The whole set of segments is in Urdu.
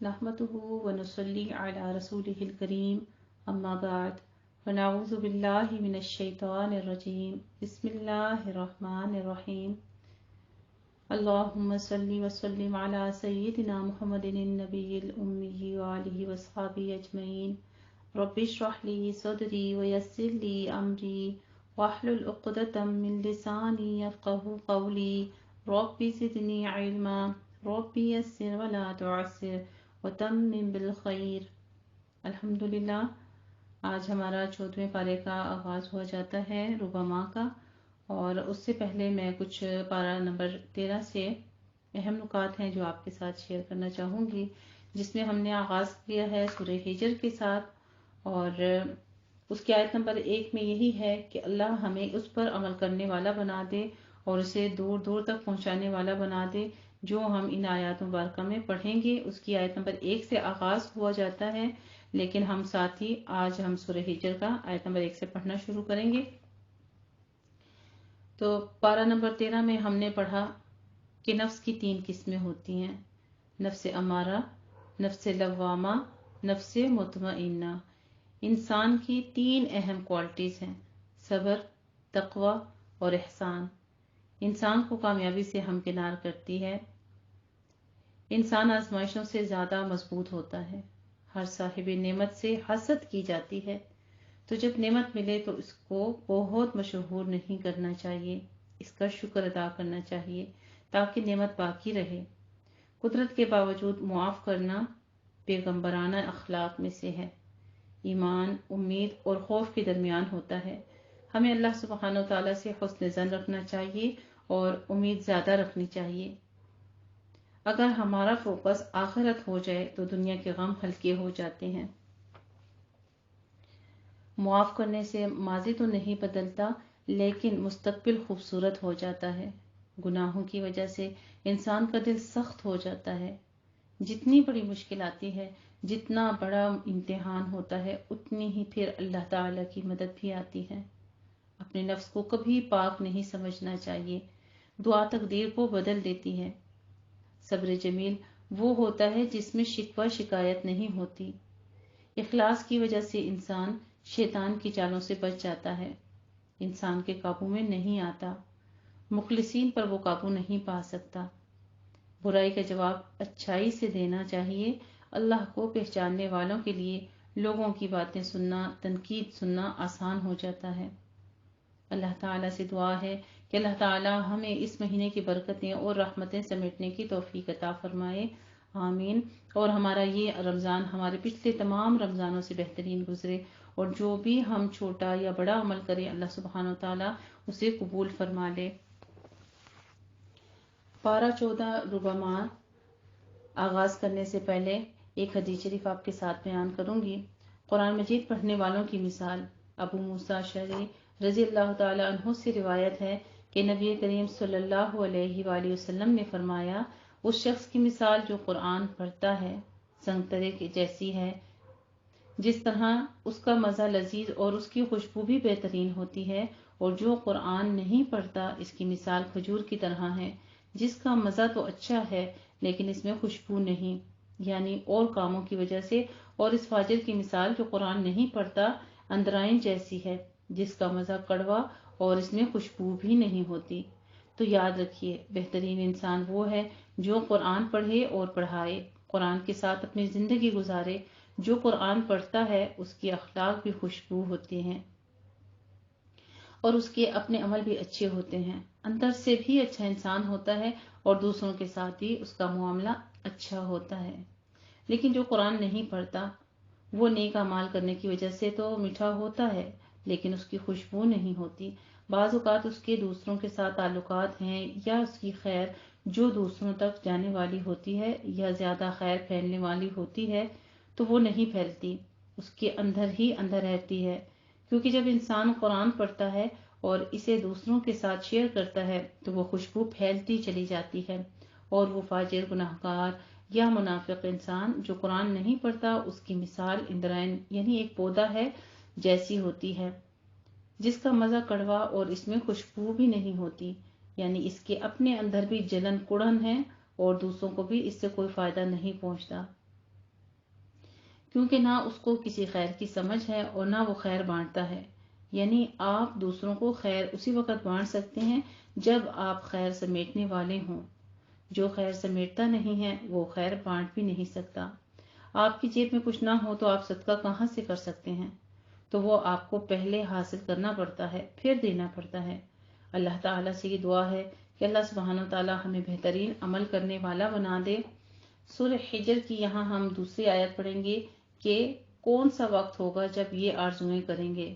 نحمده ونصلي على رسوله الكريم أما بعد فنعوذ بالله من الشيطان الرجيم بسم الله الرحمن الرحيم اللهم صل وسلم على سيدنا محمد النبي الأمي وآله وصحبه أجمعين رب اشرح لي صدري ويسر لي أمري واحلل عقدة من لساني يفقهوا قولي رب زدني علما رب يسر ولا تعسر وتمم بالخیر۔ الحمدللہ، آج ہمارا 14ویں پارے کا آغاز ہوا جاتا ہے ربما کا، اور اس سے پہلے میں کچھ پارہ نمبر 13 سے اہم نکات ہیں جو آپ کے ساتھ شیئر کرنا چاہوں گی، جس میں ہم نے آغاز کیا ہے سورہ ہجر کے ساتھ، اور اس کی آیت نمبر 1 میں یہی ہے کہ اللہ ہمیں اس پر عمل کرنے والا بنا دے اور اسے دور دور تک پہنچانے والا بنا دے جو ہم ان آیات مبارکہ میں پڑھیں گے۔ اس کی آیت نمبر 1 سے آغاز ہوا جاتا ہے، لیکن ہم ساتھ ہی آج ہم سورہ ہجر کا آیت نمبر 1 سے پڑھنا شروع کریں گے۔ تو پارہ نمبر 13 میں ہم نے پڑھا کہ نفس کی 3 قسمیں ہوتی ہیں: نفس امارہ، نفس لوامہ، نفس مطمئنہ۔ انسان کی 3 اہم کوالٹیز ہیں: صبر، تقوی اور احسان۔ انسان کو کامیابی سے ہمکنار کرتی ہے۔ انسان آزمائشوں سے زیادہ مضبوط ہوتا ہے۔ ہر صاحب نعمت سے حسد کی جاتی ہے، تو جب نعمت ملے تو اس کو بہت مشہور نہیں کرنا چاہیے، اس کا شکر ادا کرنا چاہیے تاکہ نعمت باقی رہے۔ قدرت کے باوجود معاف کرنا پیغمبرانہ اخلاق میں سے ہے۔ ایمان، امید اور خوف کے درمیان ہوتا ہے۔ ہمیں اللہ سبحانہ و تعالیٰ سے حسن ظن رکھنا چاہیے اور امید زیادہ رکھنی چاہیے۔ اگر ہمارا فوکس آخرت ہو جائے تو دنیا کے غم ہلکے ہو جاتے ہیں۔ معاف کرنے سے ماضی تو نہیں بدلتا، لیکن مستقبل خوبصورت ہو جاتا ہے۔ گناہوں کی وجہ سے انسان کا دل سخت ہو جاتا ہے۔ جتنی بڑی مشکل آتی ہے، جتنا بڑا امتحان ہوتا ہے، اتنی ہی پھر اللہ تعالیٰ کی مدد بھی آتی ہے۔ اپنے نفس کو کبھی پاک نہیں سمجھنا چاہیے۔ دعا تقدیر کو بدل دیتی ہے۔ صبر جمیل وہ ہوتا ہے جس میں شکوہ شکایت نہیں ہوتی۔ اخلاص کی وجہ سے انسان شیطان کی چالوں سے بچ جاتا ہے، انسان کے قابو میں نہیں آتا۔ مخلصین پر وہ قابو نہیں پا سکتا۔ برائی کا جواب اچھائی سے دینا چاہیے۔ اللہ کو پہچاننے والوں کے لیے لوگوں کی باتیں سننا، تنقید سننا آسان ہو جاتا ہے۔ اللہ تعالیٰ سے دعا ہے کہ اللہ تعالیٰ ہمیں اس مہینے کی برکتیں اور رحمتیں سمیٹنے کی توفیق عطا فرمائے، آمین۔ اور ہمارا یہ رمضان ہمارے پچھلے تمام رمضانوں سے بہترین گزرے، اور جو بھی ہم چھوٹا یا بڑا عمل کریں اللہ سبحانہ و تعالیٰ اسے قبول فرما لے۔ پارہ 14 ربما آغاز کرنے سے پہلے ایک حدیث شریف آپ کے ساتھ بیان کروں گی۔ قرآن مجید پڑھنے والوں کی مثال۔ ابو موسیٰ اشعری رضی اللہ تعالی عنہ سے روایت ہے کہ نبی کریم صلی اللہ علیہ وآلہ وسلم نے فرمایا، اس شخص کی مثال جو قرآن پڑھتا ہے سنگترے کے جیسی ہے، جس طرح اس کا مزہ لذیذ اور اس کی خوشبو بھی بہترین ہوتی ہے، اور جو قرآن نہیں پڑھتا اس کی مثال کھجور کی طرح ہے، جس کا مزہ تو اچھا ہے لیکن اس میں خوشبو نہیں، یعنی اور کاموں کی وجہ سے۔ اور اس فاجر کی مثال جو قرآن نہیں پڑھتا اندرائن جیسی ہے، جس کا مزہ کڑوا اور اس میں خوشبو بھی نہیں ہوتی۔ تو یاد رکھیے، بہترین انسان وہ ہے جو قرآن پڑھے اور پڑھائے، قرآن کے ساتھ اپنی زندگی گزارے۔ جو قرآن پڑھتا ہے اس کی اخلاق بھی خوشبو ہوتے ہیں اور اس کے اپنے عمل بھی اچھے ہوتے ہیں، اندر سے بھی اچھا انسان ہوتا ہے اور دوسروں کے ساتھ بھی اس کا معاملہ اچھا ہوتا ہے۔ لیکن جو قرآن نہیں پڑھتا وہ نیک اعمال کرنے کی وجہ سے تو میٹھا ہوتا ہے لیکن اس کی خوشبو نہیں ہوتی۔ بعض اوقات اس کے دوسروں کے ساتھ تعلقات ہیں یا اس کی خیر جو دوسروں تک جانے والی ہوتی ہے یا زیادہ خیر پھیلنے والی ہوتی ہے تو وہ نہیں پھیلتی، اس کے اندر ہی اندر رہتی ہے، کیونکہ جب انسان قرآن پڑھتا ہے اور اسے دوسروں کے ساتھ شیئر کرتا ہے تو وہ خوشبو پھیلتی چلی جاتی ہے، اور وہ فاجر، گناہگار یا منافق انسان جو قرآن نہیں پڑھتا اس کی مثال اندرائن یعنی ایک پودا ہے جیسی ہوتی ہے، جس کا مزہ کڑوا اور اس میں خوشبو بھی نہیں ہوتی، یعنی اس کے اپنے اندر بھی جلن کڑن ہے اور دوسروں کو بھی اس سے کوئی فائدہ نہیں پہنچتا۔ کیونکہ نہ اس کو کسی خیر کی سمجھ ہے اور نہ وہ خیر بانٹتا ہے۔ یعنی آپ دوسروں کو خیر اسی وقت بانٹ سکتے ہیں جب آپ خیر سمیٹنے والے ہوں۔ جو خیر سمیٹتا نہیں ہے وہ خیر بانٹ بھی نہیں سکتا۔ آپ کی جیب میں کچھ نہ ہو تو آپ صدقہ کہاں سے کر سکتے ہیں؟ تو وہ آپ کو پہلے حاصل کرنا پڑتا ہے، پھر دینا پڑتا ہے۔ اللہ تعالیٰ سے یہ دعا ہے کہ اللہ سبحانہ وتعالیٰ ہمیں بہترین عمل کرنے والا بنا دے۔ سورہ حجر کی یہاں ہم دوسری آیت پڑھیں گے کہ کون سا وقت ہوگا جب یہ آرزویں کریں گے۔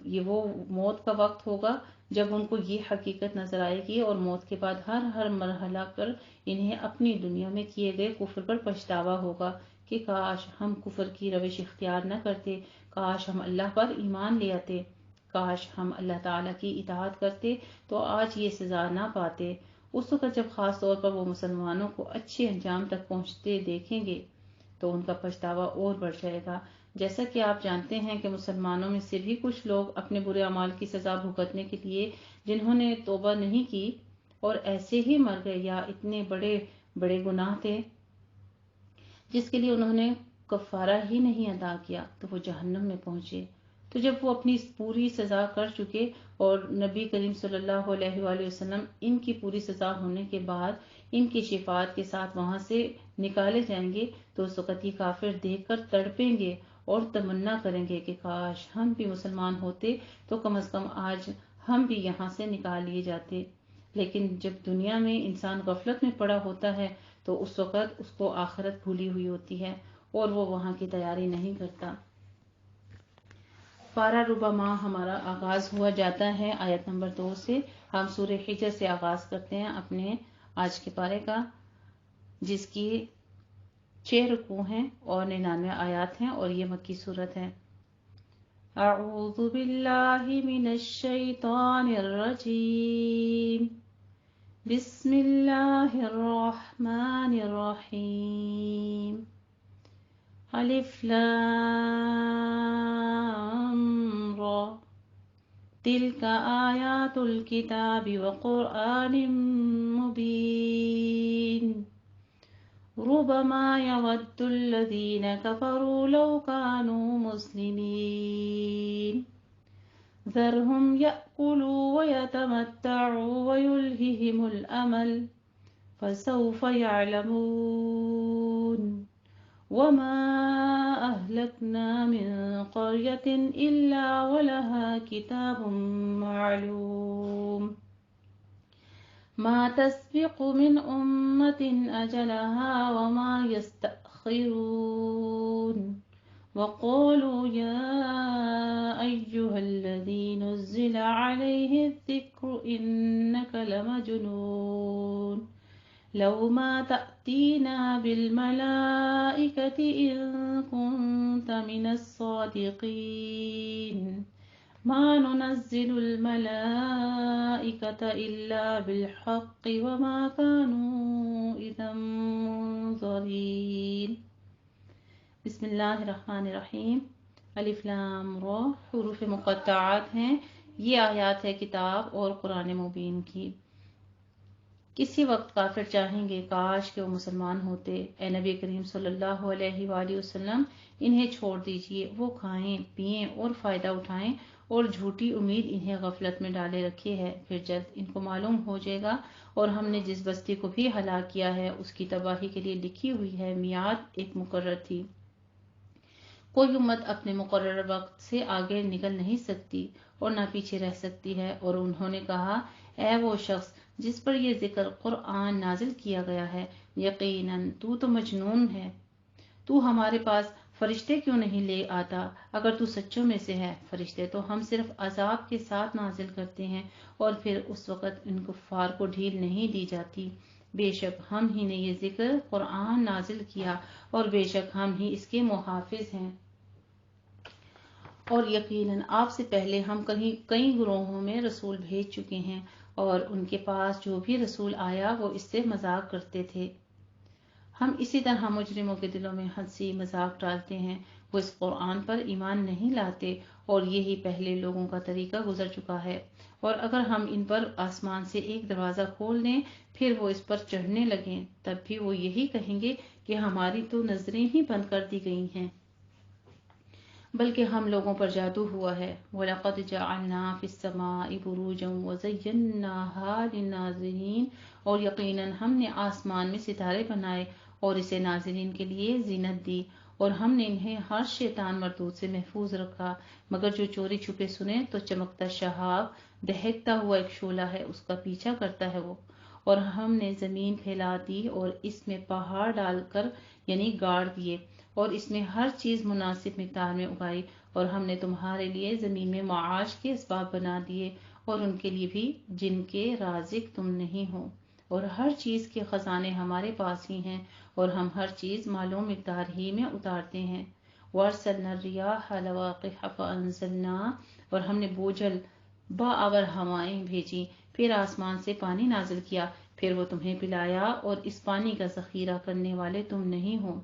یہ وہ موت کا وقت ہوگا جب ان کو یہ حقیقت نظر آئے گی اور موت کے بعد ہر مرحلہ پر انہیں اپنی دنیا میں کیے گئے کفر پر پچھتاوا ہوگا کہ کاش ہم کفر کی روش اختیار نہ کرتے، کاش ہم اللہ پر ایمان لے آتے، کاش ہم اللہ تعالیٰ کی اطاعت کرتے تو آج یہ سزا نہ پاتے۔ اس وقت جب خاص طور پر وہ مسلمانوں کو اچھے انجام تک پہنچتے دیکھیں گے تو ان کا پچھتاوا اور بڑھ جائے گا۔ جیسا کہ آپ جانتے ہیں کہ مسلمانوں میں سے بھی کچھ لوگ اپنے برے اعمال کی سزا بھگتنے کے لیے جنہوں نے توبہ نہیں کی اور ایسے ہی مر گئے یا اتنے بڑے بڑے گناہ تھے جس کے لیے انہوں نے کفارہ ہی نہیں ادا کیا تو وہ جہنم میں پہنچے۔ تو جب وہ اپنی پوری سزا کر چکے اور نبی کریم صلی اللہ علیہ وآلہ وسلم ان کی پوری سزا ہونے کے بعد ان کی شفاعت کے ساتھ وہاں سے نکالے جائیں گے تو اس وقت یہ کافر دیکھ کر تڑپیں گے اور تمنا کریں گے کہ کاش ہم بھی مسلمان ہوتے تو کم از کم آج ہم بھی یہاں سے نکال لیے جاتے۔ لیکن جب دنیا میں انسان غفلت میں پڑا ہوتا ہے تو اس وقت اس کو آخرت بھولی ہوئی ہوتی ہے اور وہ وہاں کی تیاری نہیں کرتا۔ پارہ ربع ماہ ہمارا آغاز ہوا جاتا ہے آیت نمبر 2 سے۔ ہم سورہ حجر سے آغاز کرتے ہیں اپنے آج کے پارے کا، جس کی 6 رکوع ہیں اور 99 آیات ہیں اور یہ مکی صورت ہے۔ اعوذ باللہ من الشیطان الرجیم، بسم اللہ الرحمن الرحیم، الف لام را، تلک آیات الکتاب وقرآن مبین، ربما يود الذين كفروا لو كانوا مسلمين، ذرهم يأكلوا ويتمتعوا ويلههم الأمل فسوف يعلمون، وما أهلكنا من قرية إلا ولها كتاب معلوم، ما تسبق من أمة أجلها وما يستأخرون، وقالوا يا أيها الذي نزل عليه الذكر إنك لمجنون، لو ما تأتينا بالملائكة إن كنت من الصادقين، ما ننزل الملائكة إلا بالحق وما كانوا إذا منظرين۔ بسم اللہ الرحمن الرحیم، الف لام را، حروف مقطعات ہیں۔ یہ آیات ہے کتاب اور قرآن مبین کی۔ کسی وقت کافر چاہیں گے کاش کہ وہ مسلمان ہوتے۔ اے نبی کریم صلی اللہ علیہ وآلہ وسلم انہیں چھوڑ دیجئے، وہ کھائیں پئیں اور فائدہ اٹھائیں اور جھوٹی امید انہیں غفلت میں ڈالے رکھے ہے، پھر جلد ان کو معلوم ہو جائے گا اور ہم نے جس بستی کو بھی ہلاک کیا ہے اس کی تباہی کے لیے لکھی ہوئی ہے میعاد ایک مقرر تھی۔ کوئی امت اپنے مقرر وقت سے آگے نکل نہیں سکتی اور نہ پیچھے رہ سکتی ہے۔ اور انہوں نے کہا اے وہ شخص جس پر یہ ذکر قرآن نازل کیا گیا ہے، یقیناً تو مجنون ہے، تو ہمارے پاس فرشتے کیوں نہیں لے آتا اگر تو سچوں میں سے ہے۔ فرشتے تو ہم صرف عذاب کے ساتھ نازل کرتے ہیں اور پھر اس وقت ان کفار کو ڈھیل نہیں دی جاتی۔ بے شک ہم ہی نے یہ ذکر قرآن نازل کیا اور بے شک ہم ہی اس کے محافظ ہیں۔ اور یقیناً آپ سے پہلے ہم کئی گروہوں میں رسول بھیج چکے ہیں اور ان کے پاس جو بھی رسول آیا وہ اس سے مذاق کرتے تھے۔ ہم اسی طرح مجرموں کے دلوں میں ہنسی مذاق ڈالتے ہیں، وہ اس قرآن پر ایمان نہیں لاتے اور یہی پہلے لوگوں کا طریقہ گزر چکا ہے۔ اور اگر ہم ان پر آسمان سے ایک دروازہ کھول دیں پھر وہ اس پر چڑھنے لگیں تب بھی وہ یہی کہیں گے کہ ہماری تو نظریں ہی بند کر دی گئی ہیں، بلکہ ہم لوگوں پر جادو ہوا ہے۔ وَلَقَدْ جَعَلْنَا فِي السَّمَاءِ بُرُوجًا وَزَيَّنَّاهَا لِلنَّاظِرِينَ، اور یقیناً ہم نے آسمان میں ستارے بنائے اور اسے ناظرین کے لیے زینت دی، اور ہم نے انہیں ہر شیطان مردود سے محفوظ رکھا، مگر جو چوری چھپے سنے تو چمکتا شہاب، دہکتا ہوا ایک شعلہ ہے، اس کا پیچھا کرتا ہے وہ۔ اور ہم نے زمین پھیلا دی اور اس میں پہاڑ ڈال کر یعنی گاڑ دیے، اور اس میں ہر چیز مناسب مقدار میں اگائی، اور ہم نے تمہارے لیے زمین میں معاش کے اسباب بنا دیے، اور ان کے لیے بھی جن کے رازق تم نہیں ہو، اور ہر چیز کے خزانے ہمارے پاس ہی ہیں، اور ہم ہر چیز معلوم مقدار ہی میں اتارتے ہیں۔ وَأَرْسَلْنَا الرِّيَاحَ لَوَاقِحَ فَأَنزَلْنَا، اور ہم نے بوجھل باآور ہوائیں بھیجی، پھر آسمان سے پانی نازل کیا، پھر وہ تمہیں پلایا، اور اس پانی کا ذخیرہ کرنے والے تم نہیں ہو۔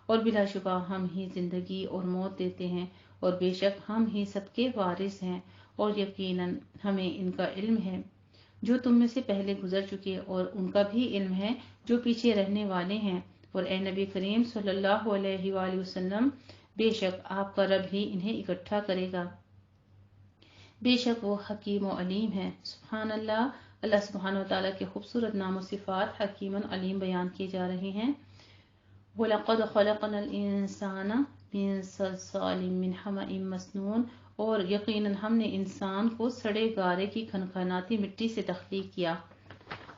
اور بلا شبہ ہم ہی زندگی اور موت دیتے ہیں، اور بے شک ہم ہی سب کے وارث ہیں، اور یقیناً ہمیں ان کا علم ہے جو تم میں سے پہلے گزر چکے، اور ان کا بھی علم ہے جو پیچھے رہنے والے ہیں۔ اور اے نبی کریم صلی اللہ علیہ وآلہ وسلم، بے شک آپ کا رب ہی انہیں اکٹھا کرے گا، بے شک وہ حکیم و علیم ہے۔ سبحان اللہ۔ اللہ سبحانہ وتعالیٰ کے خوبصورت نام و صفات حکیم علیم بیان کیے جا رہے ہیں۔ وَلَقَدْ خَلَقْنَا الْإِنسَانَ مِنْ صَلْصَالٍ مِنْ حَمَإٍ مَسْنُونٍ، اور یقیناً ہم نے انسان کو سڑے گارے کی کھنکھناتی مٹی سے تخلیق کیا،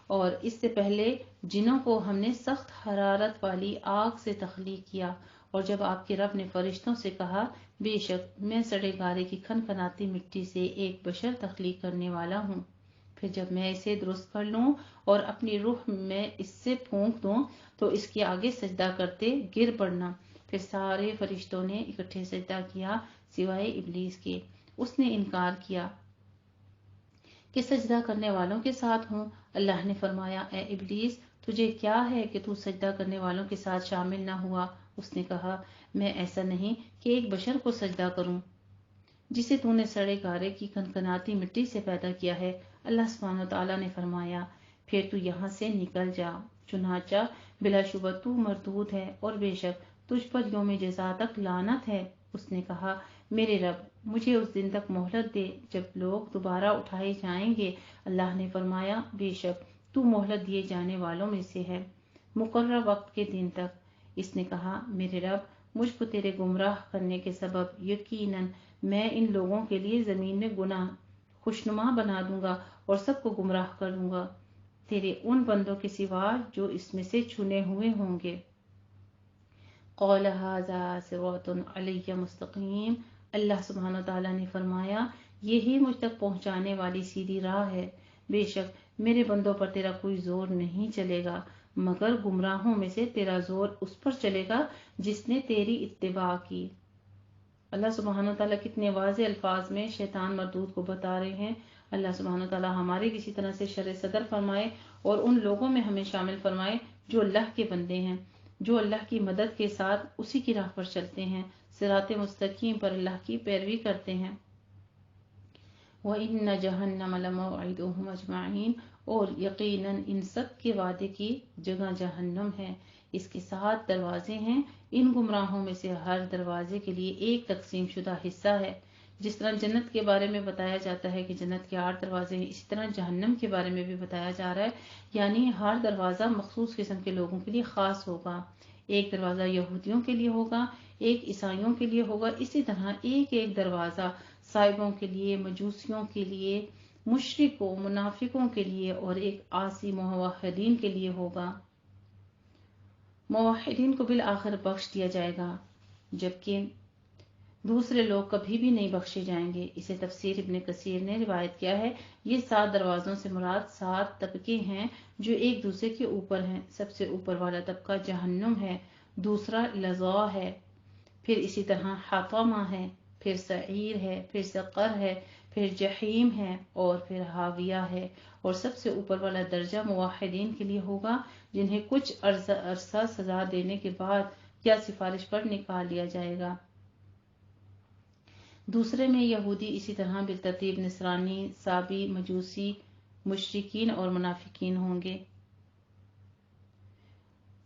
اور اس سے پہلے جنوں کو ہم نے سخت حرارت والی آگ سے تخلیق کیا۔ اور جب آپ کے رب نے فرشتوں سے کہا، بے شک میں سڑے گارے کی کھنکھناتی مٹی سے ایک بشر تخلیق کرنے والا ہوں، پھر جب میں اسے درست کر لوں اور اپنی روح میں اس سے پھونک دوں تو اس کے آگے سجدہ کرتے گر پڑنا۔ پھر سارے فرشتوں نے اکٹھے سجدہ کیا سوائے ابلیس کے، اس نے انکار کیا کہ سجدہ کرنے والوں کے ساتھ ہوں۔ اللہ نے فرمایا، اے ابلیس، تجھے کیا ہے کہ تو سجدہ کرنے والوں کے ساتھ شامل نہ ہوا؟ اس نے کہا، میں ایسا نہیں کہ ایک بشر کو سجدہ کروں جسے تو نے سڑے گارے کی کھنکھناتی مٹی سے پیدا کیا ہے۔ اللہ سبحانہ وتعالیٰ نے فرمایا، پھر تو یہاں سے نکل جا، چنانچہ بلا شبہ تو مردود ہے، اور بے شک تجھ پر یوم جزا تک لعنت ہے۔ اس نے کہا، میرے رب، مجھے اس دن تک مہلت دے جب لوگ دوبارہ اٹھائے جائیں گے۔ اللہ نے فرمایا، بے شک تو مہلت دیے جانے والوں میں سے ہے، مقررہ وقت کے دن تک۔ اس نے کہا، میرے رب، مجھ کو تیرے گمراہ کرنے کے سبب یقیناً میں ان لوگوں کے لیے زمین میں گناہ خوشنما بنا دوں گا اور سب کو گمراہ کر دوں گا، تیرے ان بندوں کے سوا جو اس میں سے چنے ہوئے ہوں گے۔ قال ھذا صراط علی مستقیم، اللہ سبحانہ وتعالیٰ نے فرمایا، یہی مجھ تک پہنچانے والی سیدھی راہ ہے۔ بے شک میرے بندوں پر تیرا کوئی زور نہیں چلے گا، مگر گمراہوں میں سے تیرا زور اس پر چلے گا جس نے تیری اتباع کی۔ اللہ سبحانہ وتعالیٰ کتنے واضح الفاظ میں شیطان مردود کو بتا رہے ہیں۔ اللہ سبحانہ وتعالیٰ ہمارے کسی طرح سے شر صدر فرمائے اور ان لوگوں میں ہمیں شامل فرمائے جو اللہ کے بندے ہیں، جو اللہ کی مدد کے ساتھ اسی کی راہ پر چلتے ہیں، صراط مستقیم پر اللہ کی پیروی کرتے ہیں۔ وَإِنَّ جَهَنَّمَ لَمَوْعِدُهُمْ أَجْمَعِينَ، اور یقیناً ان سب کے وعدے کی جگہ جہنم ہے، اس کے 7 دروازے ہیں، ان گمراہوں میں سے ہر دروازے کے لیے ایک تقسیم شدہ حصہ ہے۔ جس طرح جنت کے بارے میں بتایا جاتا ہے کہ جنت کے 8 دروازے ہیں، اسی طرح جہنم کے بارے میں بھی بتایا جا رہا ہے، یعنی ہر دروازہ مخصوص قسم کے لوگوں کے لیے خاص ہوگا۔ ایک دروازہ یہودیوں کے لیے ہوگا، ایک عیسائیوں کے لیے ہوگا، اسی طرح ایک ایک دروازہ سائبوں کے لیے، مجوسیوں کے لیے، مشرکوں منافقوں کے لیے، اور ایک عاصی موحدین کے لیے ہوگا۔ موحدین کو بالآخر بخش دیا جائے گا، جبکہ دوسرے لوگ کبھی بھی نہیں بخشے جائیں گے۔ اسے تفسیر ابن کثیر نے روایت کیا ہے، یہ 7 دروازوں سے مراد 7 طبقے ہیں جو ایک دوسرے کے اوپر ہیں۔ سب سے اوپر والا طبقہ جہنم ہے، دوسرا لظا ہے، پھر اسی طرح حطمہ ہے، پھر سعیر ہے، پھر سقر ہے، پھر جحیم ہے، اور پھر حاویہ ہے۔ اور سب سے اوپر والا درجہ موحدین کے لیے ہوگا جنہیں کچھ عرصہ سزا دینے کے بعد یا سفارش پر نکال لیا جائے گا۔ دوسرے میں یہودی، اسی طرح بالترتیب نصرانی، صابی، مجوسی، مشرکین اور منافقین ہوں گے۔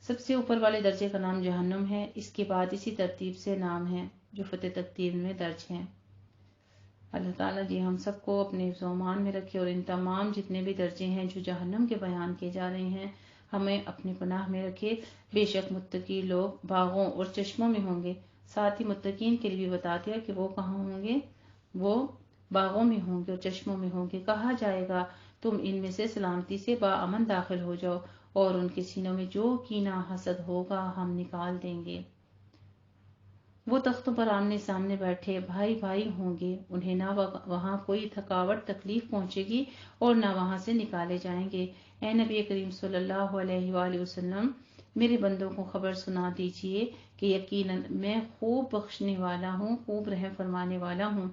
سب سے اوپر والے درجے کا نام جہنم ہے، اس کے بعد اسی ترتیب سے نام ہے جو فتح تقدیر میں درج ہیں۔ اللہ تعالیٰ جی ہم سب کو اپنے حفظ و امان میں رکھے اور ان تمام جتنے بھی درجے ہیں جو جہنم کے بیان کیے جا رہے ہیں ہمیں اپنے پناہ میں رکھے۔ بے شک متقی لوگ باغوں اور چشموں میں ہوں گے۔ ساتھ ہی متقین کے لیے بھی بتا دیا کہ وہ کہاں ہوں گے، وہ باغوں میں ہوں گے اور چشموں میں ہوں گے۔ کہا جائے گا تم ان میں سے سلامتی سے باامن داخل ہو جاؤ اور ان کے سینوں میں جو کینہ حسد ہوگا ہم نکال دیں گے۔ وہ تختوں پر آمنے سامنے بیٹھے بھائی بھائی ہوں گے، انہیں نہ وہاں کوئی تھکاوٹ تکلیف پہنچے گی اور نہ وہاں سے نکالے جائیں گے۔ اے نبی کریم صلی اللہ علیہ وآلہ وسلم، میرے بندوں کو خبر سنا دیجئے کہ یقیناً میں خوب بخشنے والا ہوں، خوب رحم فرمانے والا ہوں۔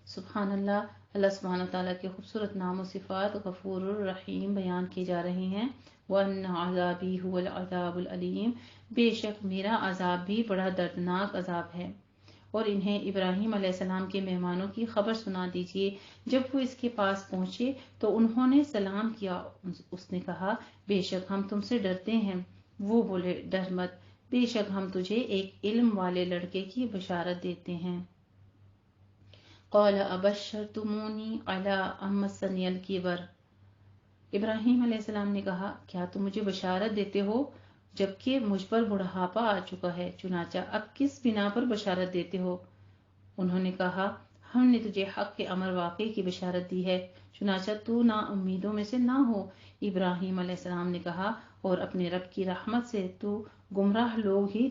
سبحان اللہ۔ اللہ سبحانہ تعالیٰ کے خوبصورت نام و صفات غفور الرحیم بیان کی جا رہی ہیں۔ وَأَنَّ عَذَابِي هُوَ الْعَذَابُ الْأَلِيمُ، بے شک میرا عذاب بھی بڑا دردناک عذاب ہے۔ اور انہیں ابراہیم علیہ السلام کے مہمانوں کی خبر سنا دیجئے۔ جب وہ اس کے پاس پہنچے تو انہوں نے سلام کیا۔ اس نے کہا بے شک ہم تم سے ڈرتے ہیں۔ وہ بولے ڈر مت، بے شک ہم تجھے ایک علم والے لڑکے کی بشارت دیتے ہیں۔ قال ابشرتمونی علی ان مسنی الکبر، ابراہیم علیہ السلام نے کہا کیا تم مجھے بشارت دیتے ہو جبکہ مجھ پر بڑھاپا آ چکا ہے، چنانچہ اب کس بنا پر بشارت دیتے ہو؟ انہوں نے کہا ہم نے تجھے حق کے امر واقع کی بشارت دی ہے، چنانچہ تو نا امیدوں میں سے نہ ہو۔ ابراہیم علیہ السلام نے کہا اور اپنے رب کی رحمت سے تو گمراہ لوگ ہی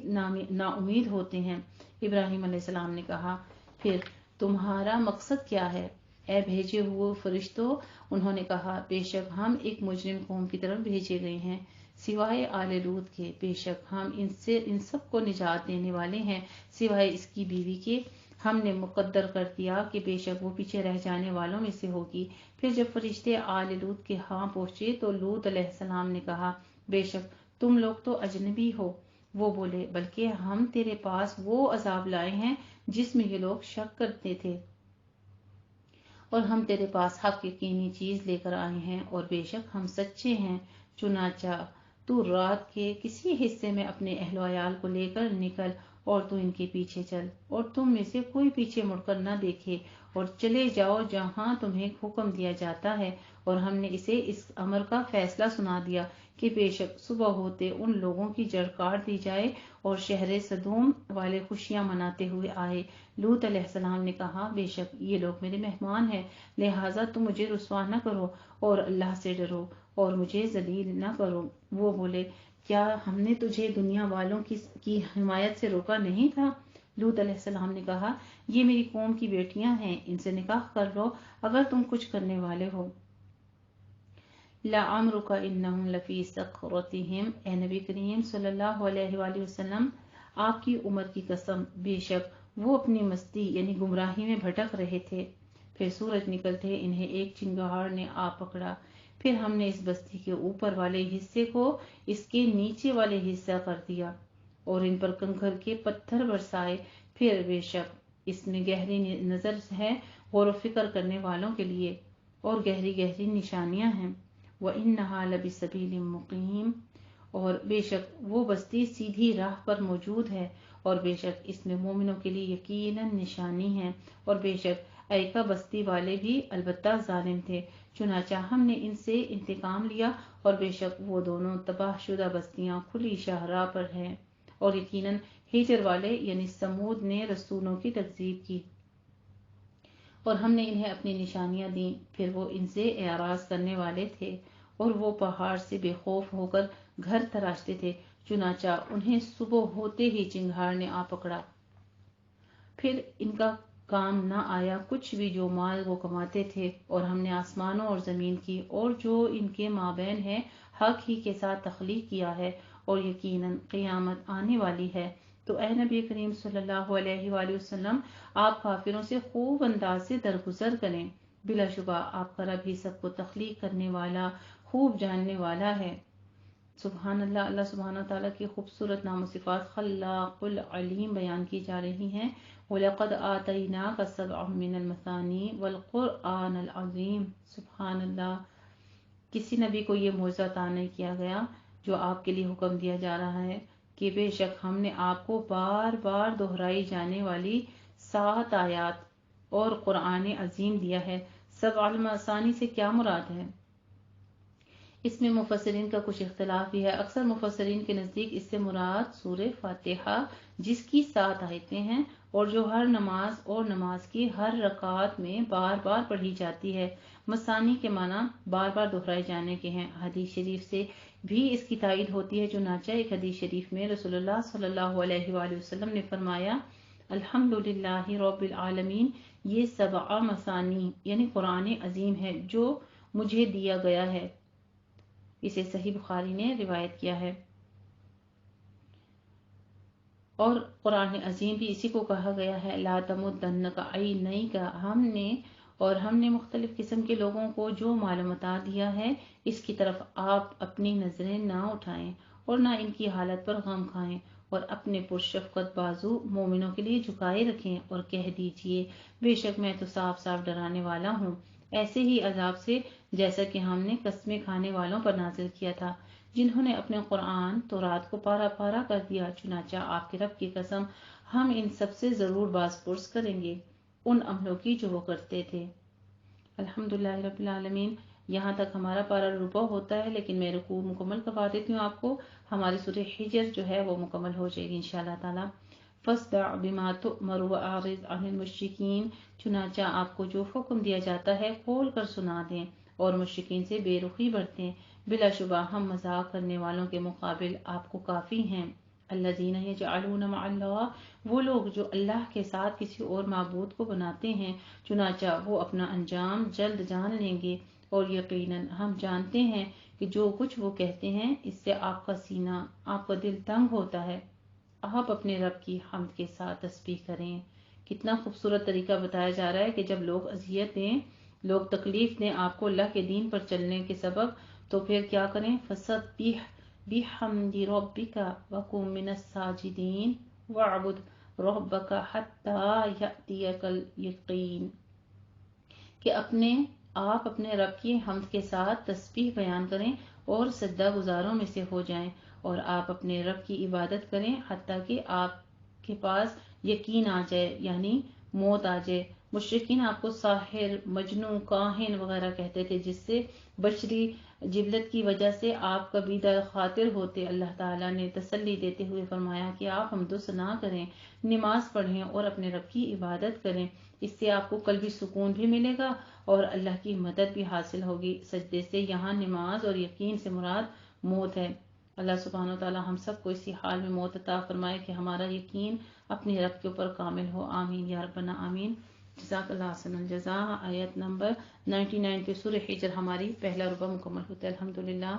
نا امید ہوتے ہیں۔ ابراہیم علیہ السلام نے کہا پھر تمہارا مقصد کیا ہے اے بھیجے ہوئے فرشتوں؟ انہوں نے کہا بے شک ہم ایک مجرم قوم کی طرف بھیجے گئے ہیں سوائے آل لوط کے، بے شک ہم ان سب کو نجات دینے والے ہیں سوائے اس کی بیوی کے۔ ہم نے مقدر کر دیا کہ بے شک وہ پیچھے رہ جانے والوں میں سے ہوگی۔ پھر جب فرشتے آل لوط کے ہاں پہنچے تو لوط علیہ السلام نے کہا بے شک تم لوگ تو اجنبی ہو۔ وہ بولے بلکہ ہم تیرے پاس وہ عذاب لائے ہیں جس میں یہ لوگ شک کرتے تھے، اور ہم تیرے پاس حق یقینی چیز لے کر آئے ہیں اور بے شک ہم سچے ہیں۔ چنانچہ تو رات کے کسی حصے میں اپنے اہل و عیال کو لے کر نکل اور تو ان کے پیچھے چل، اور تم میں سے کوئی پیچھے مڑ کر نہ دیکھے، اور چلے جاؤ جہاں تمہیں حکم دیا جاتا ہے۔ اور ہم نے اسے اس امر کا فیصلہ سنا دیا کہ بے شک صبح ہوتے ان لوگوں کی جڑ کاٹ دی جائے اور شہر سدوم والے خوشیاں مناتے ہوئے آئے۔ لوط علیہ السلام نے کہا بے شک یہ لوگ میرے مہمان ہیں، لہٰذا تم مجھے رسوا نہ کرو اور اللہ سے ڈرو اور مجھے ذلیل نہ کرو۔ وہ بولے کیا ہم نے تجھے دنیا والوں کی حمایت سے روکا نہیں تھا؟ لوط علیہ السلام نے کہا یہ میری قوم کی بیٹیاں ہیں، ان سے نکاح کر لو اگر تم کچھ کرنے والے ہو۔ لعمرک انہم لفی سکرتہم، اے نبی کریم صلی اللہ علیہ وآلہ وسلم آپ کی عمر کی قسم، بے شک وہ اپنی مستی یعنی گمراہی میں بھٹک رہے تھے۔ پھر سورج نکلتے انہیں ایک چنگاڑ نے آ پکڑا، پھر ہم نے اس بستی کے اوپر والے حصے کو اس کے نیچے والے حصہ کر دیا اور ان پر کنکر کے پتھر برسائے۔ پھر بے شک اس میں گہری نظر ہے غور و فکر کرنے والوں کے لیے، اور گہری گہری نشانیاں ہیں۔ وَإِنَّهَا لَبِسَبِيلٍ مُقِيمٍ، اور بے شک وہ بستی سیدھی راہ پر موجود ہے، اور بے شک اس میں مومنوں کے لیے یقیناً نشانی ہے۔ اور بے شک ایکا بستی والے بھی البتہ ظالم تھے، چنانچہ ہم نے ان سے انتقام لیا، اور بے شک وہ دونوں تباہ شدہ بستیاں کھلی شاہراہ پر ہیں۔ اور یقیناً ہجر والے یعنی سمود نے رسولوں کی تکذیب کی، اور ہم نے انہیں اپنی نشانیاں دیں، پھر وہ ان سے اعراض کرنے والے تھے، اور وہ پہاڑ سے بے خوف ہو کر گھر تراشتے تھے، چنانچہ انہیں صبح ہوتے ہی چنگھاڑ نے آ پکڑا۔ پھر ان کا کام نہ آیا کچھ بھی جو مال وہ کماتے تھے، اور ہم نے آسمانوں اور زمین کی اور جو ان کے مابین ہے حق ہی کے ساتھ تخلیق کیا ہے، اور یقیناً قیامت آنے والی ہے۔ تو اے نبی کریم صلی اللہ علیہ وآلہ وسلم آپ کافروں سے خوب انداز سے درگزر کریں، بلا شبہ آپ کا رب ہی سب کو تخلیق کرنے والا خوب جاننے والا ہے۔ سبحان اللہ۔ اللہ سبحانہ تعالیٰ کی خوبصورت نام و صفات خلاق العلیم بیان کی جا رہی ہیں۔ وَلَقَدْ آتَيْنَاكَ سَبْعًا مِّنَ الْمَثَانِي وَالْقُرْآنَ الْعَظِيمَ۔ سبحان اللہ۔ کسی نبی کو یہ معجزہ عطا نہیں کیا گیا جو آپ کے لیے حکم دیا جا رہا ہے کہ بے شک ہم نے آپ کو بار بار دہرائی جانے والی 7 آیات اور قرآن عظیم دیا ہے۔ 7 المثانی سے کیا مراد ہے؟ اس میں مفسرین کا کچھ اختلاف بھی ہے۔ اکثر مفسرین کے نزدیک اس سے مراد سورہ فاتحہ جس کی 7 آیتیں ہیں اور جو ہر نماز اور نماز کی ہر رکعت میں بار بار پڑھی جاتی ہے۔ مثانی کے معنی بار بار دہرائے جانے کے ہیں۔ حدیث شریف سے بھی اس کی تائید ہوتی ہے، چنانچہ ایک حدیث شریف میں رسول اللہ صلی اللہ علیہ وآلہ وسلم نے فرمایا الحمدللہ رب العالمین، یہ 7 مثانی یعنی قرآن عظیم ہے جو مجھے دیا گیا ہے۔ اسے صحیح بخاری نے روایت کیا ہے۔ اور قرآن عظیم بھی اسی کو کہا گیا ہے، لا تمدنک عینیک، ہم نے مختلف قسم کے لوگوں کو جو معلومات دیا ہے اس کی طرف آپ اپنی نظریں نہ اٹھائیں اور نہ ان کی حالت پر غم کھائیں، اور اپنے پرشفقت بازو مومنوں کے لیے جھکائے رکھیں اور کہہ دیجئے بے شک میں تو صاف صاف ڈرانے والا ہوں، ایسے ہی عذاب سے جیسا کہ ہم نے قسمیں کھانے والوں پر نازل کیا تھا جنہوں نے اپنے قرآن تورات کو پارا پارا کر دیا۔ چنانچہ آپ کے رب کی قسم ہم ان سب سے ضرور باز پرس کریں گے ان عملوں کی جو وہ کرتے تھے۔ الحمدللہ رب العالمین۔ یہاں تک ہمارا پارا رکوع ہوتا ہے، لیکن میں رکوع مکمل کروا دیتی ہوں آپ کو۔ ہماری سورہ حجر جو ہے وہ مکمل ہو جائے گی انشاءاللہ تعالی۔ فاصدع بما تؤمر واعرض عن المشرکین، چنانچہ آپ کو جو حکم دیا جاتا ہے کھول کر سنا دیں اور مشرکین سے بے رخی برتیں۔ بلا شبہ ہم مذاق کرنے والوں کے مقابل آپ کو کافی ہیں۔ الذین یجعلون مع اللہ، وہ لوگ جو اللہ کے ساتھ کسی اور معبود کو بناتے ہیں، چنانچہ وہ اپنا انجام جلد جان لیں گے، اور یقیناً ہم جانتے ہیں کہ جو کچھ وہ کہتے ہیں اس سے آپ کا سینہ، آپ کا دل تنگ ہوتا ہے۔ آپ اپنے رب کی حمد کے ساتھ تسبیح کریں۔ کتنا خوبصورت طریقہ بتایا جا رہا ہے کہ جب لوگ اذیت دیں، لوگ تکلیف دیں آپ کو اللہ کے دین پر چلنے کے سبب، تو پھر کیا کریں؟ فسبح بحمد ربک وکن من الساجدین واعبد ربک حتی یأتیک الیقین، کہ آپ اپنے رب کی حمد کے ساتھ تسبیح بیان کریں اور سجدہ گزاروں میں سے ہو جائیں، اور آپ اپنے رب کی عبادت کریں حتیٰ کہ آپ کے پاس یقین آ جائے، یعنی موت آ جائے۔ مشرکین آپ کو ساحر، مجنون، کاہن وغیرہ کہتے تھے، جس سے بشری جبلت کی وجہ سے آپ کبیدہ خاطر ہوتے۔ اللہ تعالیٰ نے تسلی دیتے ہوئے فرمایا کہ آپ حمد و ثنا کریں، نماز پڑھیں اور اپنے رب کی عبادت کریں، اس سے آپ کو قلبی سکون بھی ملے گا اور اللہ کی مدد بھی حاصل ہوگی۔ سجدے سے یہاں نماز اور یقین سے مراد موت ہے۔ اللہ سبحانہ و تعالی ہم سب کو اسی حال میں موت عطا فرمائے کہ ہمارا یقین اپنے رب کے اوپر کامل ہو۔ آمین یا ربنا آمین۔ جزاک اللہ حسن الجزا۔ آیت نمبر 99 پہ سورہ حجر ہماری پہلا ربع مکمل ہوتا ہے الحمدللہ۔